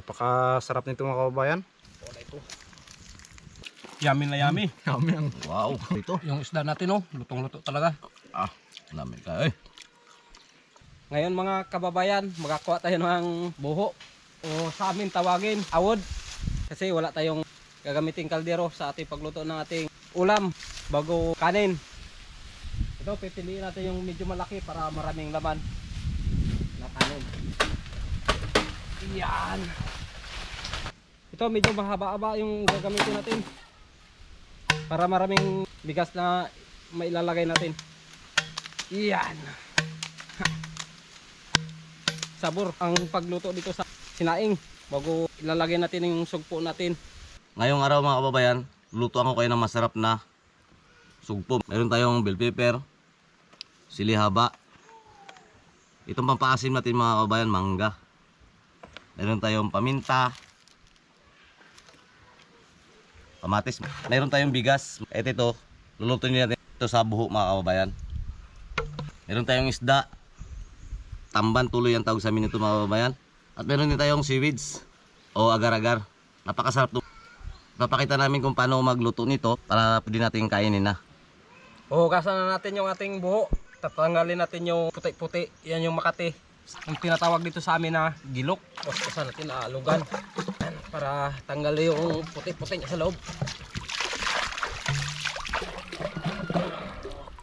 Napakasarap nito mga kababayan. Wala ito. Yummy na yummy. Yummy ang Wow, ito. Yung isda natin oh, lutong-luto talaga. Namin ka eh. Ngayon mga kababayan, magakuha tayo ng buho o sa amin tawagin awod. Kasi wala tayong gagamiting kaldero sa ating pagluto ng ating ulam bago kanin. Ito pipiliin natin yung medyo malaki para maraming laman na kanin. Yan. Ito medyo mahaba-haba yung gagamitin natin para maraming bigas na mailalagay natin. Yan. Sabor ang pagluto dito sa sinaing bago ilalagay natin yung sugpo natin. Ngayong araw mga kababayan, lutuan ko kayo ng masarap na sugpo. Meron tayong bell pepper, sili haba. Itong pampaasim natin mga kababayan, mangga. Meron tayong paminta, kamatis. Meron tayong bigas. Ito, lulutuin natin ito sa buho mga kababayan. Meron tayong isda, tamban tuloy ang tawag sa amin ito mga kababayan. At meron din tayong seaweeds o agar-agar. Napakasarap ito. Papakita namin kung paano magluto nito para pwede natin kainin na. Hugasan na natin yung ating buho. Tatanggalin natin yung puti-puti. Yan yung makati. Ang tinatawag dito sa amin na gilok. Bastasan natin na alugan para tanggalin yung puti-puti niya sa loob.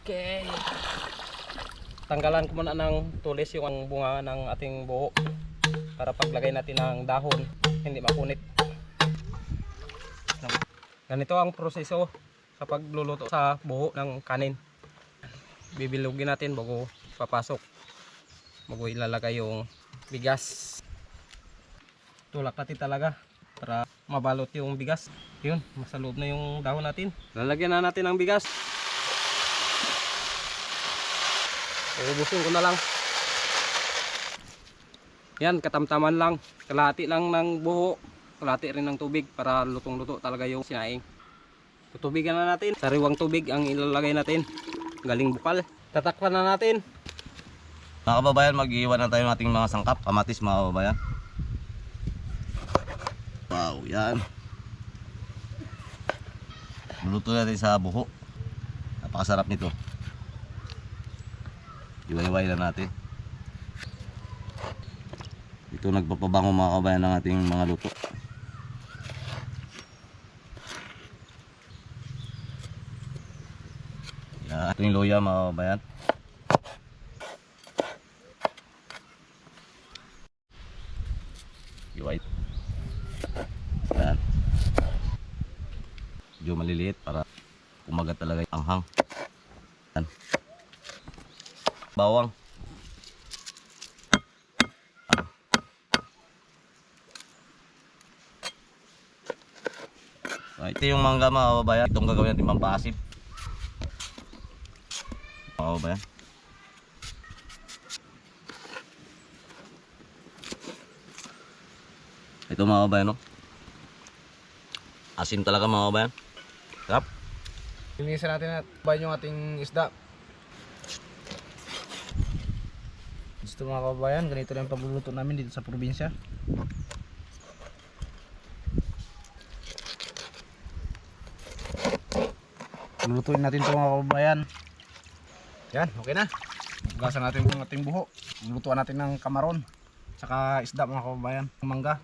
Okay. Tanggalan ko muna ng tulis yung bunga ng ating buho para paglagay natin ng dahon hindi mapunit. Ganito ang proseso sa pagluluto sa buho ng kanin. Bibilugin natin bago papasok. Bago ilalagay yung bigas. Tulak natin talaga para mabalot yung bigas. Yun, nasa loob na yung dahon natin. Lalagyan na natin ng bigas. Uubusin ko na lang. Yan, katamtaman lang. Kalahati lang ng buho. Kalahati rin ng tubig para lutong-luto talaga yung sinaing. Tutubigan na natin. Sariwang tubig ang ilalagay natin. Galing bukal. Tatakpan na natin. Mga kababayan, mag-iwan na tayo ng ating mga sangkap. Kamatis mga kababayan. Wow, yan. Luluto natin sa buho. Napakasarap nito. Iway-iway lang natin. Ito nagpapabango mga kababayan ng ating mga luto. Yan. Ito yung loya mga kababayan. White. Yan. Medyo maliliit para kumagat talaga yung anghang. Yan. Bawang. Ito yung mangga mga kababayan. Itong gagawin natin pampaasim. Mga kababayan. Ito mga kababayan, no? Asim talaga mga kababayan. Sarap. Linisan natin at bayan yung ating isda. Gusto mga kababayan, ganito lang yung pagluluto namin dito sa probinsya. Lulutuin natin ito mga kababayan. Yan, okay na. Hugasan natin yung ating buho. Lulutuan natin ng kamaron. Saka isda mga kababayan. Mangga.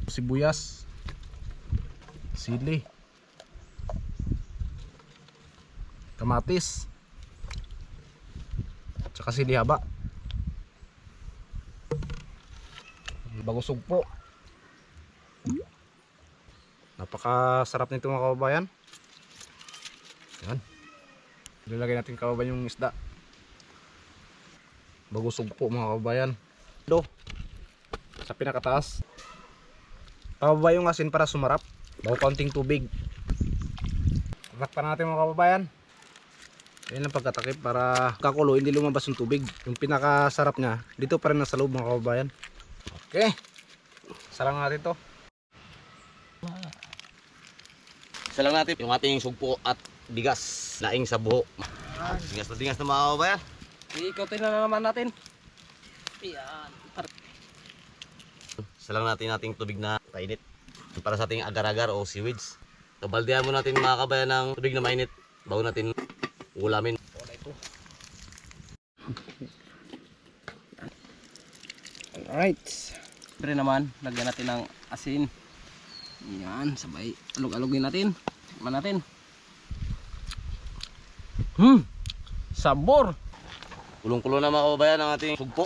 Sibuyas. Sili. Kamatis. Saka sili haba. Bagos sugpo. Napakasarap nito mga kababayan. Yan. Ilalagay natin kababayan yung isda. Bagos sugpo mga kababayan. Do. Sa pinakataas. Pababa yung asin para sumarap. Bago kaunting tubig. Takpan natin mga kababayan. Yan lang pagkatakip para kakulo hindi lumabas yung tubig. Yung pinakasarap niya dito pa rin nasa loob mga kababayan. Okay. Sarang natin to. Isa lang natin yung ating sugpo at bigas. Laing sa buho. Dingas na mga kababayan. Iikotin na naman natin. Yan. Salang nating tubig na kainit. Para sa ating agar-agar o seaweeds. So, baldehan mo natin mga kabayan ng tubig na mainit bago natin ulamin. Alright. Siyempre naman, lagyan natin ng asin. Yan, sabay alog-alogin natin. Tikman natin. Sabor. Kulong-kulo na mga kabayan ang ating sugpo.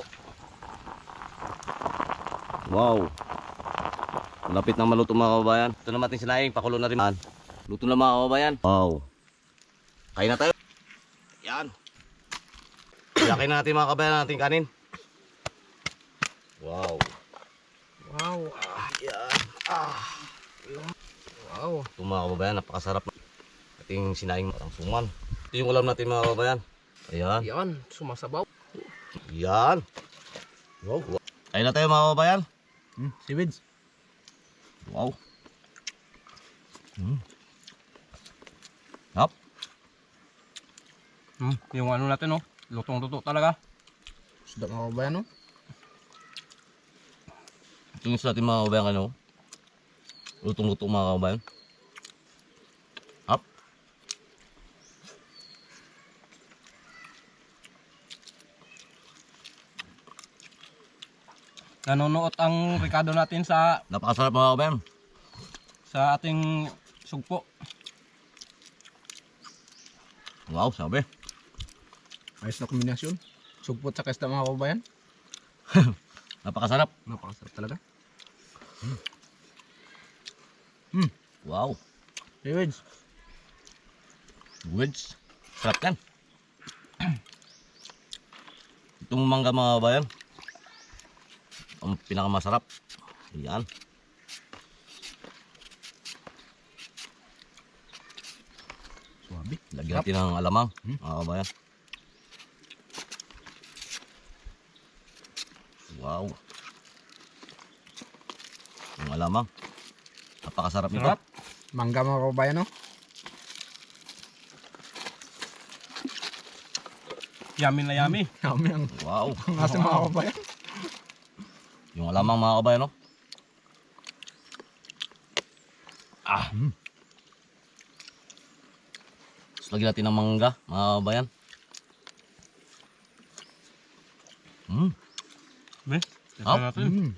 Wow. Malapit na maluto mga kabayan. Ito naman ating sinaing, pakulo na rin. Luto na mga kabayan. Wow. Kain na tayo. Yan. Kain na natin mga kabayan ang ating kanin. Wow. Wow. Yan. Wow. Ito mga kabayan, napakasarap. Ating sinaing parang suman. Ito yung ulam natin mga kabayan. Ayan. Yan, sumasabaw. Yan. Wow. Kain na tayo mga kabayan. Seaweeds. Wow. Hap. Yung ano natin, oh. Lutong-luto talaga. Isda mga kabayan, no? Ito yung sa ating mga kabayan ano. Lutong-luto mga kabayan. Hap. Nanonood ang Ricardo natin sa Napakasarap mga kabayan. ating sugpo. Wow, sabi. Ayos na kombinasyon. Sugpot sa isda mga kabayan. Napakasarap. Napakasarap talaga. Wow. Seaweeds. Wedge. Sarap yan. Itong mangga mga kabayan. Ang pinakamasarap. Yan. Suwabe. Lagyan natin ng alamang mga kabayan. Wow. Yung alamang. Napakasarap nito. Sarap. Mangga mga kabayan, no? Yummy na yummy. Yummy ang Wow. asim mga kabayan. Yung alamang mga kabayan, no? Tapos lagyan natin ng mangga, mga kabayan. Be, Hap. natin.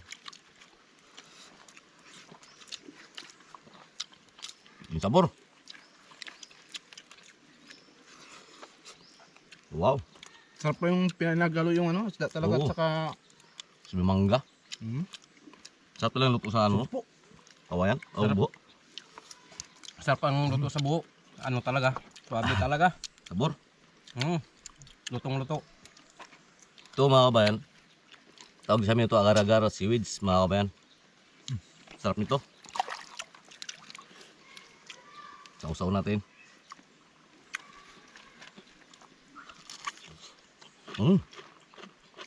Yung sabor. Wow. Sarap pa yung pinagalo yung ano, isda talaga Oo. at saka Sabi mangga. Sarap talaga luto sa ano? sugpo. Kawayan? O Sarap. buo. Sarap ang luto sa buo. Ano talaga? Suwabe talaga. Sabor. Lutong-luto. Ito mga kabayan. Tawag sa amin ito agar-agar at seaweeds mga kabayan. Sarap nito. Sausaw natin.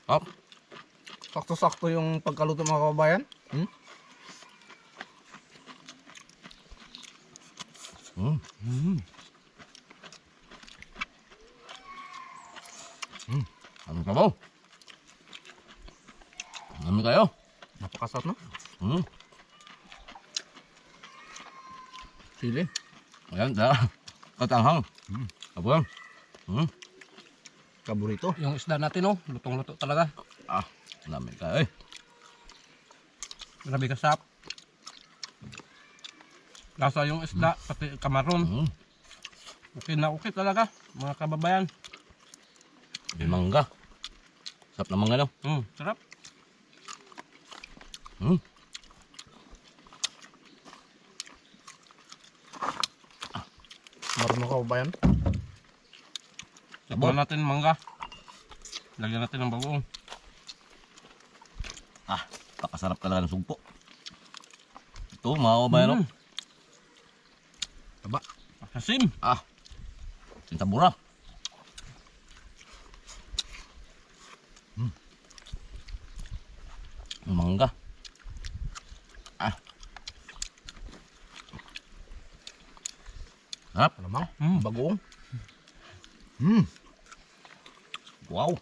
Hap. Sakto-sakto yung pagkaluto mga kabayan. Ano ka ba? Ano kayo? Napakasarap, no? Sili. Ayan, katanghang. Kabuyan. Kaburito. Yung isda natin, oh. Lutong-luto talaga. Dami kayo eh. Grabe kasap. Lasa yung isda, pati kamaron. Okay na okay talaga, mga kababayan. May mangga. Sarap na mangga no? Sarap. Marunong kababayan. Sabon natin mangga. Lagyan natin ng bagoong. Pakasarap talaga ng sugpo. Ito mga kabayan no? Taba. Asim. Sintabura. Mangga. Sarap. Alamang. Bagoong. Wow.